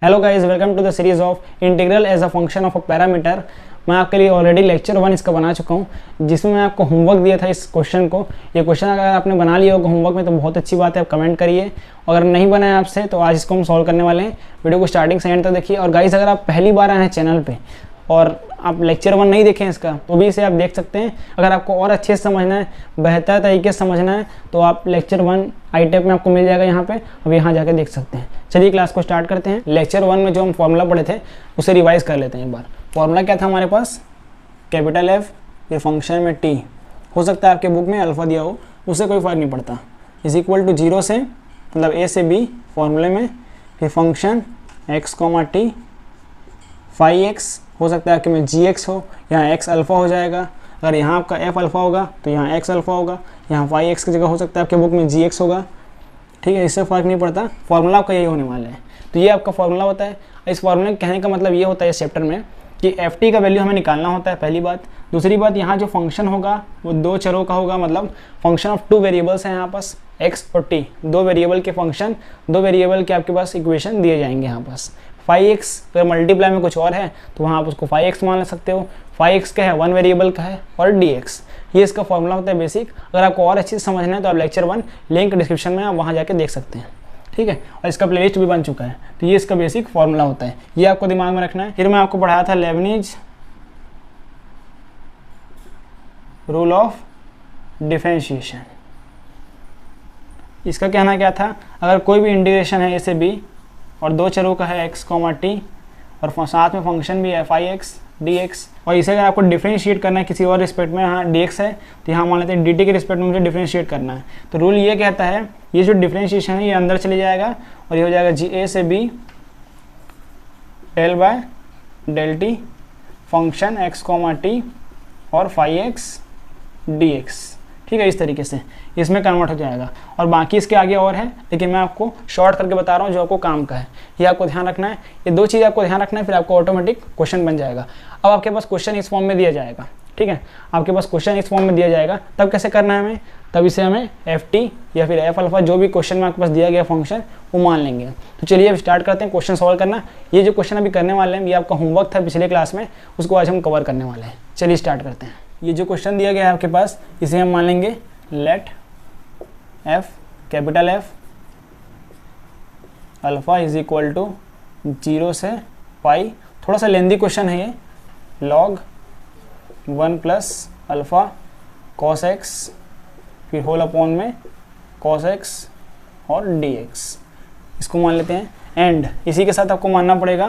Hello guys, welcome to the series of integral as a function of a parameter. मैं आपके लिए already lecture 1 इसका बना चुका हूँ, जिसमें मैं आपको होमवर्क दिया था इस क्वेश्चन को। ये क्वेश्चन अगर आपने बना लिया होगा होमवर्क में तो बहुत अच्छी बात है, आप कमेंट करिए। अगर नहीं बनाया आपसे तो आज इसको हम सॉल्व करने वाले हैं। वीडियो को स्टार्टिंग से एंड तक देखिए। और गाइस, अगर आप पहली बार आए हैं चैनल पर और आप लेक्चर 1 नहीं देखें इसका, तो भी इसे आप देख सकते हैं। अगर आपको और अच्छे से समझना है, बेहतर तरीके से समझना है, तो आप लेक्चर 1 ITEP में आपको मिल जाएगा यहाँ पे, अब यहाँ जाके देख सकते हैं। चलिए क्लास को स्टार्ट करते हैं। लेक्चर 1 में जो हम फॉर्मूला पढ़े थे उसे रिवाइज कर लेते हैं एक बार। फॉर्मूला क्या था हमारे पास? कैपिटल F फिर फंक्शन में t, हो सकता है आपके बुक में अल्फा दिया हो, उससे कोई फ़र्क नहीं पड़ता, इज इक्वल टू 0 से मतलब a से b फॉर्मूले में, फिर function x, t, phi x, हो सकता है आपके में gx हो, यहाँ x अल्फ़ा हो जाएगा। अगर यहाँ आपका f अल्फ़ा होगा तो यहाँ x अल्फ़ा होगा, यहाँ फाई x की जगह हो सकता है आपके बुक में gx होगा। ठीक है, इससे फ़र्क नहीं पड़ता, फार्मूला आपका यही होने वाला है। तो ये आपका फार्मूला होता है। इस फार्मूले कहने का मतलब ये होता है इस चैप्टर में कि ft का वैल्यू हमें निकालना होता है, पहली बात। दूसरी बात, यहाँ जो फंक्शन होगा वो दो चरों का होगा, मतलब फंक्शन ऑफ टू वेरिएबल्स हैं यहाँ पास, x और t, दो वेरिएबल के फंक्शन, दो वेरिएबल के आपके पास इक्वेशन दिए जाएंगे यहाँ पास। फाई x अगर मल्टीप्लाई में कुछ और है तो वहाँ आप उसको फाई x मान सकते हो। फाई x का है, वन वेरिएबल का है, और dx, ये इसका फॉर्मूला होता है बेसिक। अगर आपको और अच्छे से समझना है तो आप लेक्चर 1 लिंक डिस्क्रिप्शन में आप वहाँ जाके देख सकते हैं। ठीक है, और इसका प्लेलिस्ट भी बन चुका है। तो ये इसका बेसिक फॉर्मूला होता है, ये आपको दिमाग में रखना है। फिर मैं आपको पढ़ाया था लेबनिज रूल ऑफ डिफरेंशिएशन। इसका कहना क्या था? अगर कोई भी इंटीग्रेशन है a से b और दो चरों का है x, t, और साथ में फंक्शन भी है फाई x, dx, और इसे अगर आपको डिफरेंशिएट करना है किसी और रिस्पेक्ट में, यहाँ dx है तो यहाँ मान लेते हैं dt के रिस्पेक्ट में मुझे डिफरेंशिएट करना है। तो रूल ये कहता है, ये जो डिफरेंशिएशन है ये अंदर चले जाएगा और ये हो जाएगा a से b del by del t function x, t और फाई x dx। ठीक है, इस तरीके से इसमें कन्वर्ट हो जाएगा। और बाकी इसके आगे और है, लेकिन मैं आपको शॉर्ट करके बता रहा हूँ जो आपको काम का है। ये आपको ध्यान रखना है, ये दो चीज़ आपको ध्यान रखना है, फिर आपको ऑटोमेटिक क्वेश्चन बन जाएगा। अब आपके पास क्वेश्चन इस फॉर्म में दिया जाएगा। ठीक है, आपके पास क्वेश्चन इस फॉर्म में दिया जाएगा, तब कैसे करना है हमें? तब इसे हमें ft या फिर f अल्फा, जो भी क्वेश्चन में आपके पास दिया गया फंक्शन, वो मान लेंगे। तो चलिए अब स्टार्ट करते हैं क्वेश्चन सॉल्व करना। ये जो क्वेश्चन अभी करने वाले हैं, ये आपका होमवर्क था पिछले क्लास में, उसको आज हम कवर करने वाले हैं। चलिए स्टार्ट करते हैं। ये जो क्वेश्चन दिया गया है आपके पास, इसे हम मान लेंगे let f, capital F alpha is equal to 0 से पाई, थोड़ा सा लेंदी क्वेश्चन है ये, log 1 plus alpha cos x, फिर होल अपॉन में cos x और dx, इसको मान लेते हैं। एंड इसी के साथ आपको मानना पड़ेगा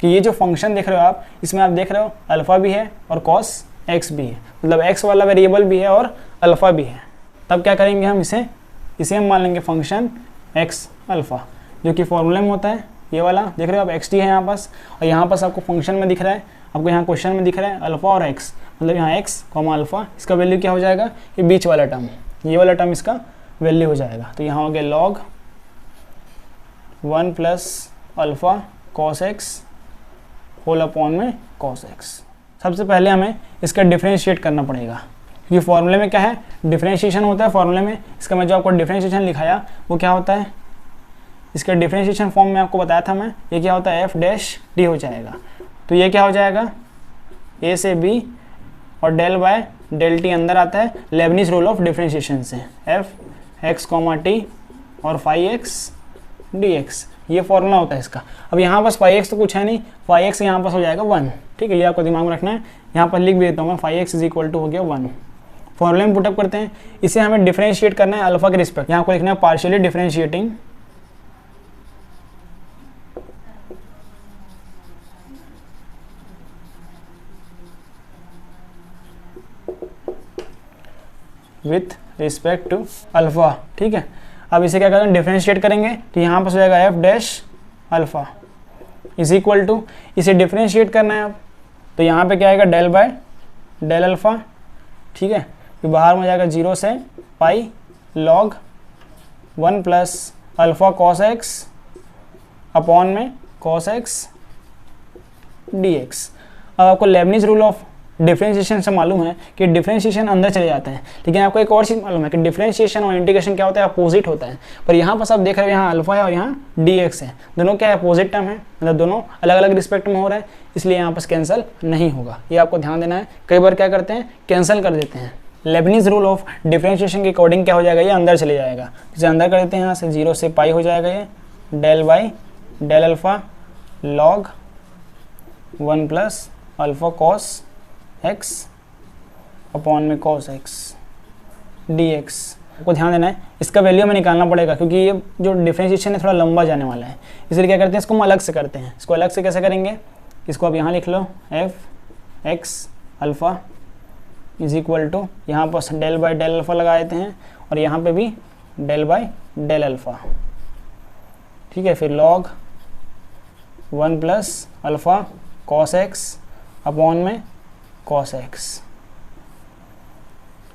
कि ये जो फंक्शन देख रहे हो आप, इसमें आप देख रहे हो अल्फ़ा भी है और cos x भी है, मतलब x वाला वेरिएबल भी है और अल्फ़ा भी है। तब क्या करेंगे हम, इसे हम मान लेंगे फंक्शन x अल्फ़ा, जो कि फॉर्मूले में होता है ये वाला, देख रहे हो आप xt है यहाँ पास, और यहाँ पास आपको फंक्शन में दिख रहा है, आपको यहाँ क्वेश्चन में दिख रहा है अल्फ़ा और x, मतलब यहाँ x, अल्फ़ा, इसका वैल्यू क्या हो जाएगा? ये बीच वाला टर्म, ये वाला टर्म इसका वैल्यू हो जाएगा। तो यहाँ हो गया log 1 plus alpha cos x whole upon में cos x। सबसे पहले हमें इसका डिफरेंशिएट करना पड़ेगा, क्योंकि फॉर्मूले में क्या है, डिफरेंशिएशन होता है फॉर्मूले में। इसका मैं जो आपको डिफरेंशिएशन लिखाया वो क्या होता है, इसका डिफरेंशिएशन फॉर्म में आपको बताया था मैं, ये क्या होता है f डैश d हो जाएगा। तो ये क्या हो जाएगा, a से b और डेल बाय डेल t अंदर आता है लेबनिज रूल ऑफ डिफरेंशिएशन से, f x, t और फाई x dx, ये फॉर्मूला होता है इसका। अब यहाँ पास फाई x तो कुछ है नहीं, फाई x यहाँ पास हो जाएगा 1। ठीक है, ये आपको दिमाग में रखना है। यहाँ पर लिख भी देता हूँ मैं, phi x is equal to हो गया 1। फॉर्मूले में पुटअप करते हैं, इसे हमें डिफरेंशिएट करना है अल्फा के रिस्पेक्ट। यहाँ को लिखना है partially differentiating with respect to alpha. ठीक है, अब इसे क्या करेंगे, डिफरेंशिएट करेंगे, तो यहाँ पर हो जाएगा f dash alpha is equal to, इसे डिफरेंशिएट करना है अब, तो यहाँ पे क्या आएगा, डेल बाय डेल अल्फा। ठीक है, फिर बाहर में हो जाएगा 0 से pi log 1 plus alpha cos x upon में cos x dx। अब आपको लेबनिज रूल ऑफ डिफरेंशिएशन से मालूम है कि डिफरेंशिएशन अंदर चले जाते हैं, लेकिन आपको एक और चीज़ मालूम है कि डिफरेंशिएशन और इंटीग्रेशन क्या होता है, अपोजिट होता है। पर यहाँ पर आप देख रहे हो यहाँ अल्फा है और यहाँ dx है, दोनों क्या है, अपोजिट टर्म है, मतलब दोनों अलग अलग रिस्पेक्ट में हो रहा है, इसलिए यहाँ पर कैंसिल नहीं होगा। ये आपको ध्यान देना है, कई बार क्या करते हैं कैंसिल कर देते हैं। लेबनीज रूल ऑफ डिफरेंशिएशन के अकॉर्डिंग क्या हो जाएगा, ये अंदर चले जाएगा। जैसे अंदर कर देते हैं, यहाँ से 0 से पाई हो जाएगा, ये del by del alpha log 1 plus alpha cos x upon में cos x dx। आपको ध्यान देना है, इसका वैल्यू हमें निकालना पड़ेगा क्योंकि ये जो डिफरेंशिएशन है थोड़ा लंबा जाने वाला है, इसलिए क्या करते हैं इसको हम अलग से करते हैं। इसको अलग से कैसे करेंगे, इसको आप यहाँ लिख लो f x alpha is equal to, यहाँ पर डेल बाई डेल अल्फ़ा लगा देते हैं और यहाँ पे भी डेल बाई डेल अल्फ़ा, ठीक है। फिर log 1 plus alpha cos x upon में cos x,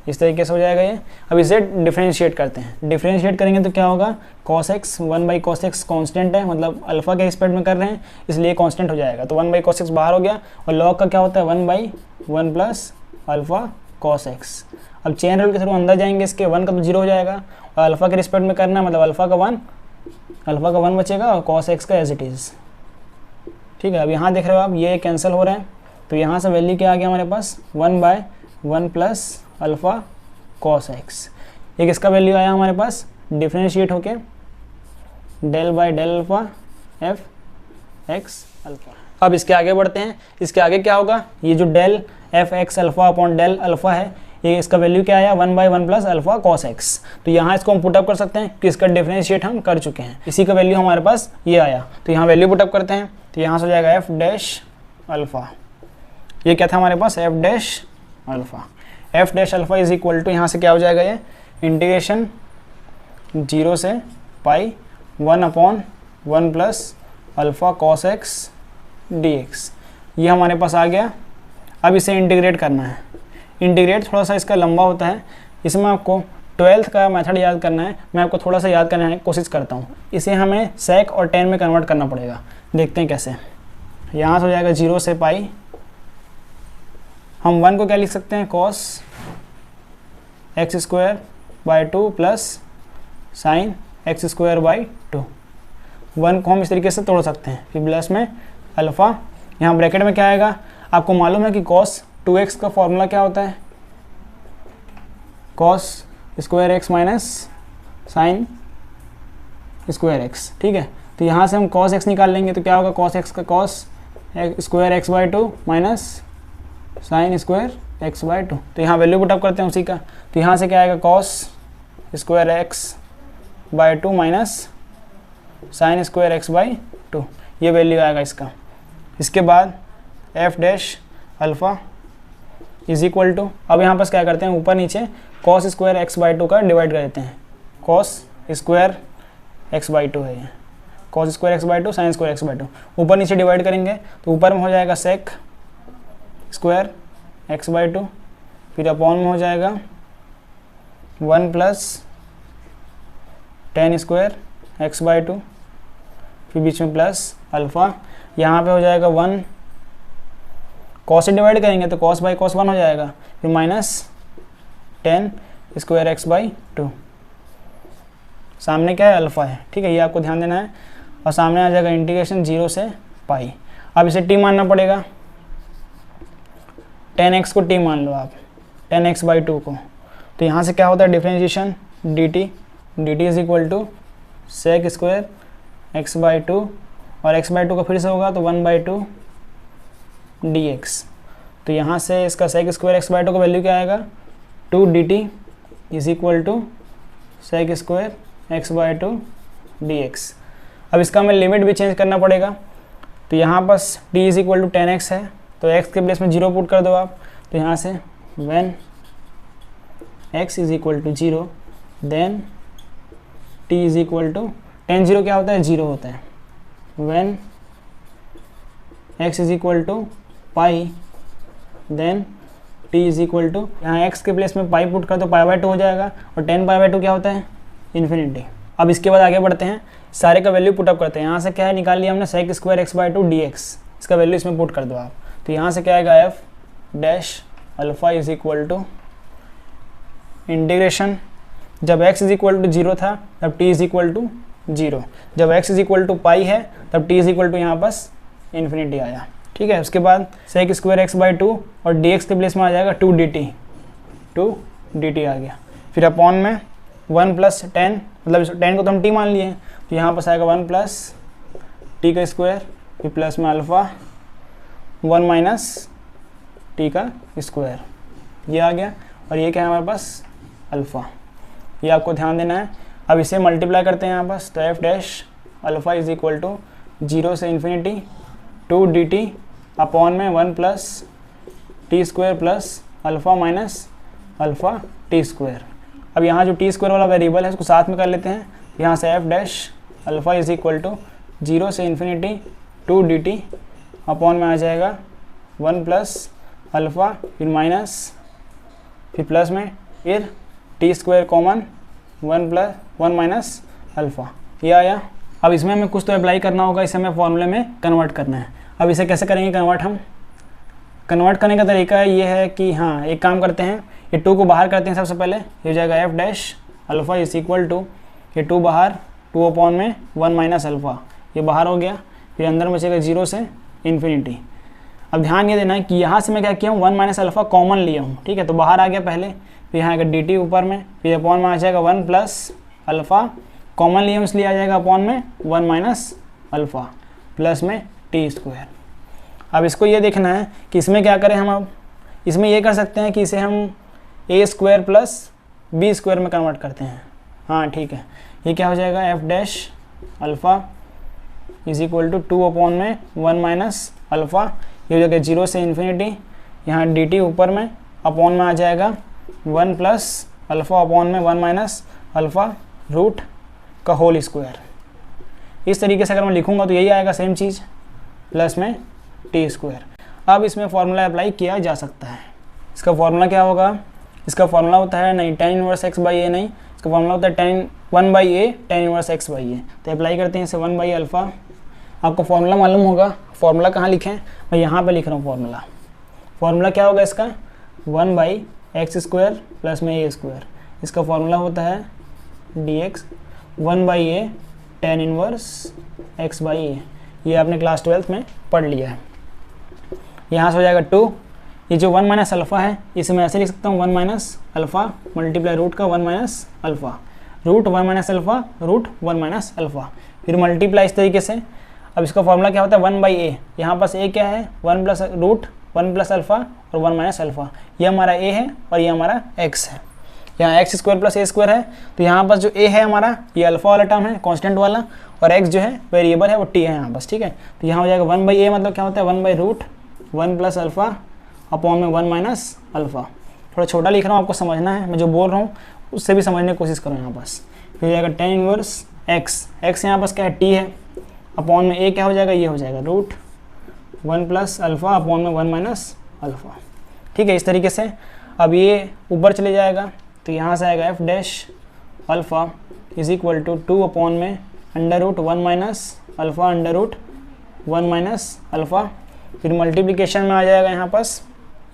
इस तरीके से हो जाएगा ये। अब इसे डिफरेंशिएट करते हैं, डिफरेंशिएट करेंगे तो क्या होगा, cos x 1 by cos x constant है, मतलब अल्फा के रिस्पेक्ट में कर रहे हैं इसलिए कांस्टेंट हो जाएगा, तो 1 बाई cos x बाहर हो गया और log का क्या होता है 1 by 1 plus alpha cos x। अब चेन रूल के थ्रू अंदर जाएंगे, इसके 1 का तो 0 हो जाएगा और अल्फा के रिस्पेक्ट में करना है, मतलब अल्फा का 1 बचेगा और cos x का एज इट इज़, ठीक है। अब यहाँ देख रहे हो आप ये कैंसिल हो रहा है, तो यहाँ से वैल्यू क्या आ गया हमारे पास 1 by 1 plus alpha cos x. एक इसका वैल्यू आया हमारे पास डिफरेंशिएट होके del by del alpha f x alpha. अब इसके आगे बढ़ते हैं, इसके आगे क्या होगा, ये जो del f x alpha upon del alpha है, ये इसका वैल्यू क्या आया 1 by 1 plus alpha cos x. तो यहाँ इसको हम पुटअप कर सकते हैं कि इसका डिफरेंशिएट हम कर चुके हैं, इसी का वैल्यू हमारे पास ये आया, तो यहाँ वैल्यू पुटअप करते हैं, तो यहाँ से हो जाएगा एफ डैश अल्फ़ा, ये क्या था हमारे पास F dash alpha. F dash alpha is equal to, यहाँ से क्या हो जाएगा ये इंटीग्रेशन 0 से pi 1 upon 1 plus alpha cos x d x, ये हमारे पास आ गया। अब इसे इंटीग्रेट करना है, इंटीग्रेट थोड़ा सा इसका लंबा होता है, इसमें आपको 12th का मेथड याद करना है, मैं आपको थोड़ा सा याद करने की कोशिश करता हूँ। इसे हमें सेक और टेन में कन्वर्ट करना पड़ेगा, देखते हैं कैसे। यहाँ से हो जाएगा 0 से पाई, हम 1 को क्या लिख सकते हैं cos x square by 2 plus sine x square by 2। 1 को हम इस तरीके से तोड़ सकते हैं, फिर प्लस में अल्फ़ा, यहाँ ब्रैकेट में क्या आएगा, आपको मालूम है कि कॉस 2x का फॉर्मूला क्या होता है, cos square x minus sine square x, ठीक है। तो यहाँ से हम कॉस एक्स निकाल लेंगे, तो क्या होगा कॉस एक्स का cos square x by 2 minus sine square x by 2। तो यहाँ वैल्यू पुटअप करते हैं उसी का, तो यहाँ से क्या आएगा cos square x by 2 minus sine square x by 2, ये वैल्यू आएगा इसका। इसके बाद f dash alpha is equal to, अब यहाँ पर क्या करते हैं ऊपर नीचे कॉस स्क्वायर एक्स बाई 2 का डिवाइड कर देते हैं, कॉस स्क्वायर एक्स बाई 2 है ये, cos square x by 2 sign square x by 2, ऊपर नीचे डिवाइड करेंगे तो ऊपर में हो जाएगा सेक स्क्वायर एक्स बाई 2, फिर अपॉन में हो जाएगा 1 plus ten square x by 2, फिर बीच में प्लस अल्फ़ा, यहाँ पे हो जाएगा 1, कॉस से डिवाइड करेंगे तो कॉस बाई कॉस 1 हो जाएगा, फिर minus ten square x by 2, सामने क्या है अल्फ़ा है, ठीक है, ये आपको ध्यान देना है। और सामने आ जाएगा इंटीग्रेशन 0 से पाई। अब इसे टी मानना पड़ेगा, 10x को टी मान लो आप, 10x बाई 2 को, तो यहाँ से क्या होता है differentiation dt is equal to sec square x by 2 और x बाई 2 का फिर से होगा तो 1 बाई 2 dx। तो यहाँ से इसका सेक स्क्वायर एक्स बाई 2 का वैल्यू क्या आएगा 2 dt is equal to sec square x by 2 dx। अब इसका हमें लिमिट भी चेंज करना पड़ेगा, तो यहाँ बस t is equal to 10x है, तो x के प्लेस में 0 पुट कर दो आप, तो यहाँ से when x is equal to 0 then t is equal to 10 0 क्या होता है 0 होता है, when x is equal to pi then t is equal to, यहाँ x के प्लेस में पाई पुट कर दो, पाई बाई 2 हो जाएगा, और 10 पाई बाई 2 क्या होता है इन्फिनिटी। अब इसके बाद आगे बढ़ते हैं, सारे का वैल्यू पुटअप करते हैं। यहाँ से क्या है निकाल लिया हमने sec square x by 2 dx, इसका वैल्यू इसमें पुट कर दो आप, तो यहाँ से क्या आएगा f dash alpha is equal to integration, जब x इज इक्वल टू 0 था तब t इज इक्वल टू 0, जब x इज इक्वल टू पाई है तब t इज इक्वल टू यहाँ पास इन्फिनिटी आया। ठीक है, उसके बाद सेक स्क्वायर एक्स बाई 2 और dx के प्लेस में आ जाएगा 2dt आ गया। फिर अपॉन में 1 प्लस 10, मतलब 10 को तो हम t मान लिए हैं, तो यहाँ पास आएगा 1 प्लस t का स्क्वायर, फिर प्लस में अल्फ़ा 1 माइनस t का स्क्वायर, ये आ गया। और ये क्या है हमारे पास अल्फ़ा, ये आपको ध्यान देना है। अब इसे मल्टीप्लाई करते हैं यहाँ पास, तो f dash alpha is equal to 0 से इन्फिनिटी 2dt अपॉन में 1 plus t square plus alpha minus alpha t square. अब यहाँ जो टी स्क्वायर वाला वेरिएबल है उसको साथ में कर लेते हैं, यहाँ से f dash alpha is equal to 0 से इन्फिनिटी 2dt अपॉन में आ जाएगा 1 प्लस अल्फ़ा फिर माइनस फिर प्लस में फिर t square common 1 minus alpha, ये आया। अब इसमें हमें कुछ तो अप्लाई करना होगा, इसे हमें फॉर्मूले में कन्वर्ट करना है। अब इसे कैसे करेंगे कन्वर्ट, हम कन्वर्ट करने का तरीका ये है कि हाँ एक काम करते हैं, ये 2 को बाहर करते हैं सबसे पहले, ये हो जाएगा f dash alpha is equal to ये 2 बाहर 2 अपॉन में 1 माइनस अल्फ़ा, ये बाहर हो गया, फिर अंदर बचेगा 0 से इन्फिनिटी। अब ध्यान ये देना है कि यहाँ से मैं क्या किया हूँ 1 माइनस अल्फ़ा कॉमन लिया हूँ, ठीक है, तो बाहर आ गया पहले, फिर यहाँ आएगा dt ऊपर में, फिर अपॉन में आ जाएगा 1 प्लस अल्फ़ा कॉमन लिया हूँ इसलिए आ जाएगा अपॉन में 1 माइनस अल्फ़ा प्लस में टी स्क्वायर। अब इसको ये देखना है कि इसमें क्या करें हम, अब इसमें ये कर सकते हैं कि इसे हम a square plus b square में कन्वर्ट करते हैं। हाँ ठीक है, ये क्या हो जाएगा f dash alpha is equal to 2 upon में 1 माइनस अल्फ़ा, ये हो जाएगा 0 से इन्फिनिटी, यहाँ dt ऊपर में अपॉन में आ जाएगा 1 प्लस अल्फ़ा अपॉन में 1 माइनस अल्फ़ा रूट का होल स्क्वायर। इस तरीके से अगर मैं लिखूंगा तो यही आएगा सेम चीज़ प्लस में टी स्क्वायर। अब इसमें फॉर्मूला अप्लाई किया जा सकता है। इसका फॉर्मूला क्या होगा, इसका फॉर्मूला होता है नहीं tan inverse x by a, नहीं इसका फॉर्मूला होता है tan 1 by a tan inverse x by a. तो अप्लाई करते हैं इसे 1 बाई अल्फ़ा, आपको फॉर्मूला मालूम होगा, फॉर्मूला कहाँ लिखें, मैं यहाँ पे लिख रहा हूँ फॉर्मूला। फॉर्मूला क्या होगा इसका 1 बाई एक्स स्क्वायर प्लस में ए स्क्वायर, इसका फॉर्मूला होता है dx 1 by a tan inverse x by a, ये आपने क्लास 12th में पढ़ लिया है। यहाँ से हो जाएगा 2, ये जो 1 माइनस अल्फ़ा है इसे मैं ऐसे लिख सकता हूँ 1 माइनस अल्फ़ा मल्टीप्लाई रूट का 1 minus alpha root 1 minus alpha root 1 minus alpha, फिर मल्टीप्लाई इस तरीके से। अब इसका फॉर्मूला क्या होता है 1 बाई ए, यहाँ पास ए क्या है 1 प्लस रूट 1 प्लस अल्फ़ा और 1 माइनस अल्फ़ा, ये हमारा ए है और ये हमारा एक्स है। यहाँ एक्स स्क्वायर प्लस ए स्क्वायर है, तो यहाँ पास जो ए है हमारा ये अल्फ़ा वाला टर्म है कांस्टेंट वाला, और एक्स जो है वेरिएबल है वो टी है यहाँ पास, ठीक है। तो यहाँ हो जाएगा 1 बाई ए मतलब क्या होता है 1 by root 1 plus alpha upon में 1 माइनस अल्फ़ा। थोड़ा छोटा लिख रहा हूँ, आपको समझना है, मैं जो बोल रहा हूँ उससे भी समझने की कोशिश करो यहाँ पास। फिर हो जाएगा tan इनवर्स एक्स यहाँ पास क्या है टी है, अपॉन में ए क्या हो जाएगा, ये हो जाएगा रूट 1 प्लस अल्फ़ा अपॉन में 1 माइनस अल्फ़ा, ठीक है। इस तरीके से अब ये ऊपर चले जाएगा, तो यहाँ से आएगा F dash alpha is equal to 2 upon में under root 1 minus alpha under root 1 minus alpha, फिर मल्टीप्लिकेशन में आ जाएगा यहाँ पास,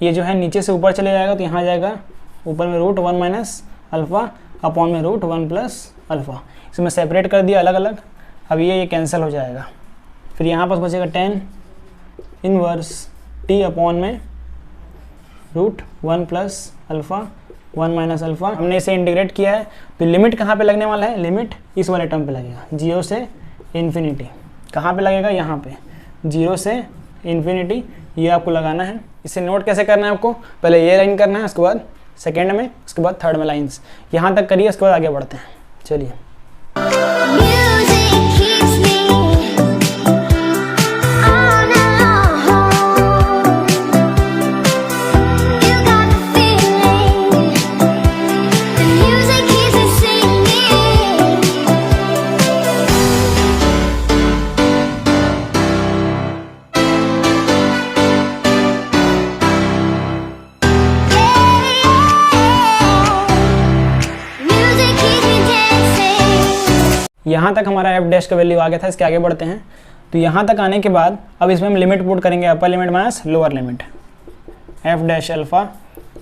ये जो है नीचे से ऊपर चले जाएगा, तो यहाँ आ जाएगा ऊपर में रूट 1 माइनस अल्फ़ा अपॉन में रूट 1 प्लस अल्फ़ा। इसमें सेपरेट कर दिया अलग अलग, अब ये कैंसिल हो जाएगा। फिर यहाँ पास बचेगा tan इनवर्स टी अपॉन में root 1 plus alpha 1 minus alpha. हमने इसे इंटीग्रेट किया है, तो लिमिट कहाँ पे लगने वाला है, लिमिट इस वाले टर्म पे लगेगा 0 से इन्फिनिटी। कहाँ पे लगेगा, यहाँ पे 0 से इन्फिनिटी, ये आपको लगाना है। इसे नोट कैसे करना है आपको, पहले ये लाइन करना है, उसके बाद सेकेंड में, उसके बाद थर्ड में लाइन्स, यहाँ तक करिए, उसके बाद आगे बढ़ते हैं। चलिए यहाँ तक हमारा एफ डैश का वैल्यू आ गया था। इसके आगे बढ़ते हैं, तो यहाँ तक आने के बाद अब इसमें हम लिमिट पुट करेंगे, upper limit minus lower limit. F dash alpha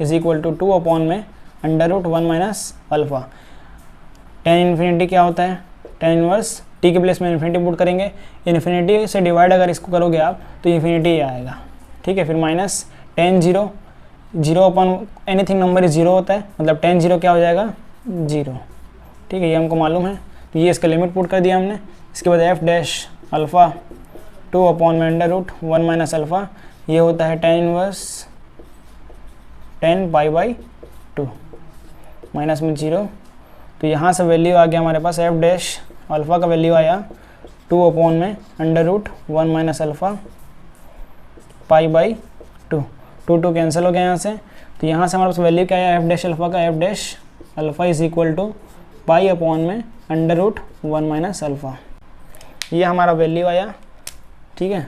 is equal to 2 upon में under root 1 minus alpha. Tan infinity क्या होता है, टेन इनवर्स टी के प्लेस में इन्फिनिटी पुट करेंगे, इन्फिनिटी से डिवाइड अगर इसको करोगे आप तो इन्फिनिटी आएगा, ठीक है। फिर minus ten zero, zero upon anything number is zero होता है, मतलब टेन जीरो क्या हो जाएगा, जीरो, ठीक है, ये हमको मालूम है। तो ये इसका लिमिट पुट कर दिया हमने। इसके बाद एफ डैश अल्फ़ा 2 अपॉन में अंडर रूट 1 माइनस अल्फ़ा, ये होता है tan inverse 10 pi by 2 minus में जीरो। तो यहाँ से वैल्यू आ गया हमारे पास एफ डैश अल्फ़ा का वैल्यू आया 2 अपॉन में under root 1 minus alpha pi by 2, 2 cancel हो गया यहाँ से। तो यहाँ से हमारे पास वैल्यू क्या आया एफ डैश अल्फ़ा का, f dash alpha is equal to pi upon में अंडर रूट 1 माइनस अल्फ़ा, ये हमारा वैल्यू आया, ठीक है।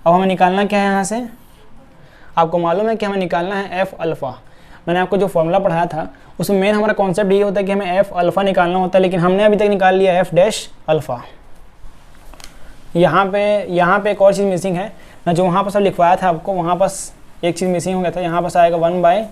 अब हमें निकालना क्या है यहाँ से, आपको मालूम है कि हमें निकालना है एफ अल्फ़ा। मैंने आपको जो फॉर्मूला पढ़ाया था उसमें मेन हमारा कॉन्सेप्ट ये होता है कि हमें एफ अल्फ़ा निकालना होता है, लेकिन हमने अभी तक निकाल लिया एफ डैश अल्फ़ा। यहाँ पे एक और चीज़ मिसिंग है, मैं जो वहाँ पर सब लिखवाया था आपको, वहाँ पास एक चीज़ मिसिंग हो गया था। यहाँ पास आएगा 1 by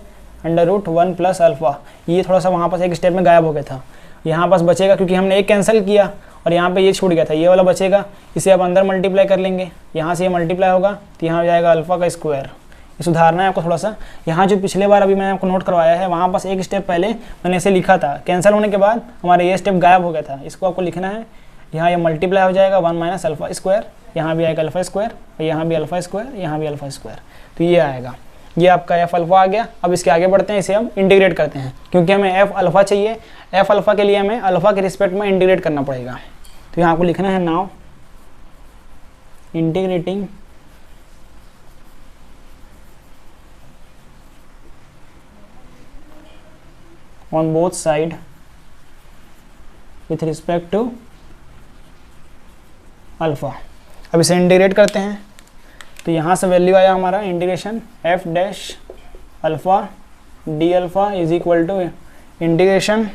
under root 1 plus alpha, ये थोड़ा सा वहाँ पास एक स्टेप में गायब हो गया था। यहाँ पास बचेगा क्योंकि हमने एक कैंसिल किया और यहाँ पे ये छूट गया था, ये वाला बचेगा, इसे आप अंदर मल्टीप्लाई कर लेंगे, यहाँ से ये मल्टीप्लाई होगा तो यहाँ हो जाएगा अल्फ़ा का स्क्वायर। ये सुधारना है आपको थोड़ा सा। यहाँ जो पिछले बार अभी मैंने आपको नोट करवाया है वहाँ पास एक स्टेप पहले मैंने इसे लिखा था, कैंसिल होने के बाद हमारा ये स्टेप गायब हो गया था, इसको आपको लिखना है। यहाँ ये मल्टीप्लाई हो जाएगा 1 माइनस अल्फ़ा स्क्वायर, यहाँ भी आएगा अल्फ़ा स्क्वायर, और यहाँ भी अल्फ़ा स्क्वायर, यहाँ भी अल्फ़ा स्क्वायर, तो ये आएगा। ये आपका एफ अल्फ़ा आ गया। अब इसके आगे बढ़ते हैं, इसे हम इंटीग्रेट करते हैं क्योंकि हमें एफ अल्फ़ा चाहिए। एफ अल्फ़ा के लिए हमें अल्फ़ा के रिस्पेक्ट में इंटीग्रेट करना पड़ेगा। तो यहाँ आपको लिखना है now integrating on both side with respect to alpha. अब इसे इंटीग्रेट करते हैं, तो यहाँ से वैल्यू आया हमारा integration F dash alpha d alpha is equal to integration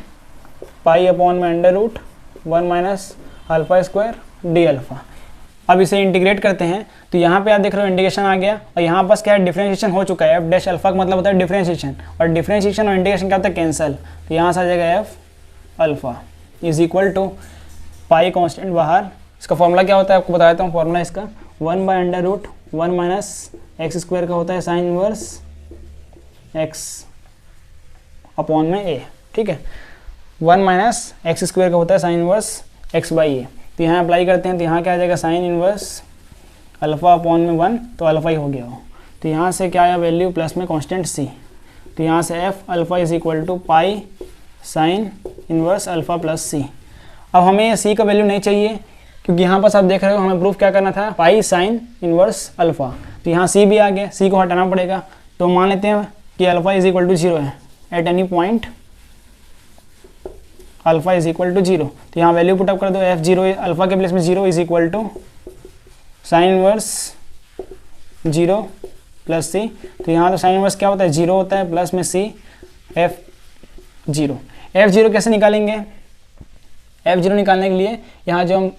pi upon में under root 1 minus alpha square d alpha. अब इसे इंटीग्रेट करते हैं, तो यहाँ पे आप देख रहे हो इंटीग्रेशन आ गया, और यहाँ पास क्या है, डिफरेंशिएशन हो चुका है। एफ डैश अल्फ़ा का मतलब होता है डिफरेंशिएशन, और डिफरेंशिएशन और इंटीग्रेशन क्या होता है, कैंसल। तो यहाँ से आ जाएगा f alpha is equal to pi constant बाहर। इसका फॉर्मूला क्या होता है आपको बता देता हूँ, फॉर्मूला इसका 1 by under root 1 minus x square का होता है साइन इनवर्स एक्स अपॉन में ए, ठीक है। 1 माइनस एक्स स्क्वायर का होता है sine inverse x by a. तो यहाँ अप्लाई करते हैं, तो यहाँ क्या आ जाएगा साइन इनवर्स अल्फ़ा अपॉन में 1, तो अल्फ़ा ही हो गया हो। तो यहाँ से क्या आया वैल्यू प्लस में कांस्टेंट सी, तो यहाँ से F alpha is equal to pi sine inverse alpha plus C. अब हमें सी का वैल्यू नहीं चाहिए क्योंकि यहाँ पर आप देख रहे हो हमें प्रूफ क्या करना था, पाई साइन इनवर्स अल्फ़ा। तो यहाँ सी भी आ गया, सी को हटाना पड़ेगा। तो मान लेते हैं कि अल्फ़ा इज इक्वल टू 0 है at any point alpha is equal to 0। तो यहाँ वैल्यू पुटअप कर दो, एफ 0 अल्फ़ा के प्लेस में 0 is equal to sine inverse 0 plus C. तो यहाँ तो साइन इनवर्स क्या होता है, 0 होता है, प्लस में सी एफ 0। एफ 0 कैसे निकालेंगे, एफ 0 निकालने के लिए यहाँ जो हम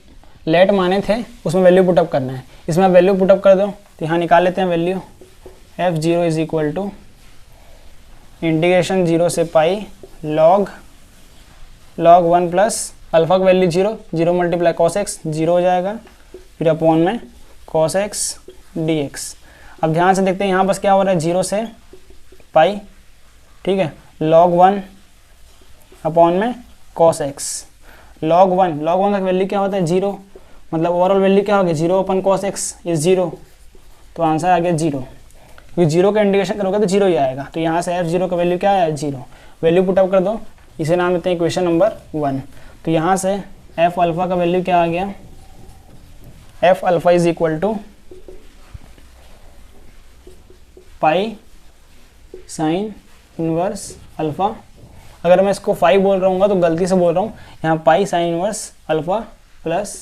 लेट माने थे उसमें वैल्यू पुटअप करना है। इसमें आप वैल्यू पुटअप कर दो, तो यहाँ निकाल लेते हैं value f 0 is equal to integration 0 से पाई लॉग 1 प्लस अल्फ़ा का वैल्यू 0, 0 मल्टीप्लाई कॉस एक्स 0 हो जाएगा, फिर अपॉन में कॉस एक्स डी एक्स। अब ध्यान से देखते हैं यहाँ बस क्या हो रहा है, 0 से पाई, ठीक है, log 1 अपॉन में cos x। log 1 का वैल्यू क्या होता है, 0, मतलब ओवरऑल वैल्यू क्या हो गया, 0 अपन cos x इज 0, तो आंसर आ गया 0, क्योंकि 0 का इंटीग्रेशन करोगे तो 0 ही आएगा। तो यहाँ से f0 का वैल्यू क्या आया, 0। वैल्यू पुटअप कर दो, इसे नाम देते हैं इक्वेशन नंबर 1। तो यहाँ से एफ अल्फ़ा का वैल्यू क्या आ गया, f alpha is equal to pi sine inverse alpha. अगर मैं इसको 5 बोल रहा हूँ तो गलती से बोल रहा हूँ, यहाँ pi sine inverse alpha plus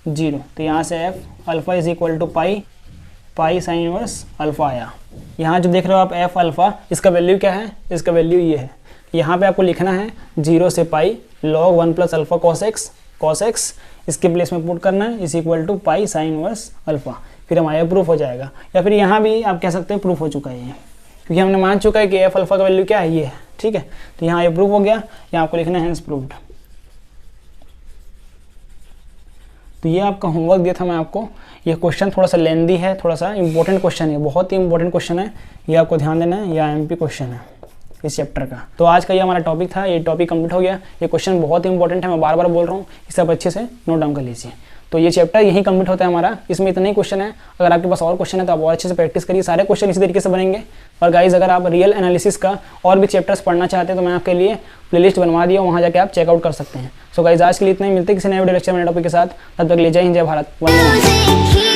0। तो यहाँ से F alpha is equal to pi sine inverse alpha आया। यहाँ जो देख रहे हो आप एफ अल्फ़ा, इसका वैल्यू क्या है, इसका वैल्यू ये है। यहाँ पे आपको लिखना है 0 से pi log 1 plus alpha cos x, इसके प्लेस में पुट करना है, is equal to pi sine inverse alpha. फिर हमारा प्रूफ हो जाएगा, या फिर यहाँ भी आप कह सकते हैं प्रूफ हो चुका है ये। क्योंकि हमने मान चुका है कि एफ अल्फा का वैल्यू क्या है, ये है, ठीक है। तो यहाँ ये प्रूफ हो गया, यहाँ आपको लिखना है हेंस प्रूव्ड। तो ये आपका होमवर्क दिया था मैं आपको। ये क्वेश्चन थोड़ा सा लेंदी है, थोड़ा सा इंपॉर्टेंट क्वेश्चन है, बहुत ही इंपॉर्टेंट क्वेश्चन है, ये आपको ध्यान देना है। यह एमपी क्वेश्चन है इस चैप्टर का। तो आज का ये हमारा टॉपिक था, ये टॉपिक कंप्लीट हो गया। ये क्वेश्चन बहुत ही इंपॉर्टेंट है, मैं बार बार बोल रहा हूँ, इसे आप अच्छे से नोट डाउन कर लीजिए। तो ये चैप्टर यहीं कंप्लीट होता है हमारा, इसमें इतने ही क्वेश्चन है। अगर आपके पास और क्वेश्चन है तो आप और अच्छे से प्रैक्टिस करिए, सारे क्वेश्चन इसी तरीके से बनेंगे। और गाइज अगर आप रियल एनालिसिस का और भी चैप्टर्स पढ़ना चाहते हैं तो मैं आपके लिए प्लेलिस्ट बनवा दिया, वहाँ जाके आप चेकआउट कर सकते हैं। सो गाइज आज के लिए इतना ही, मिलते हैं किसी नए वीडियो लेक्चर में नए टॉपिक के साथ। तब तक ले जय हिंद, जय भारत, वंदे मातरम।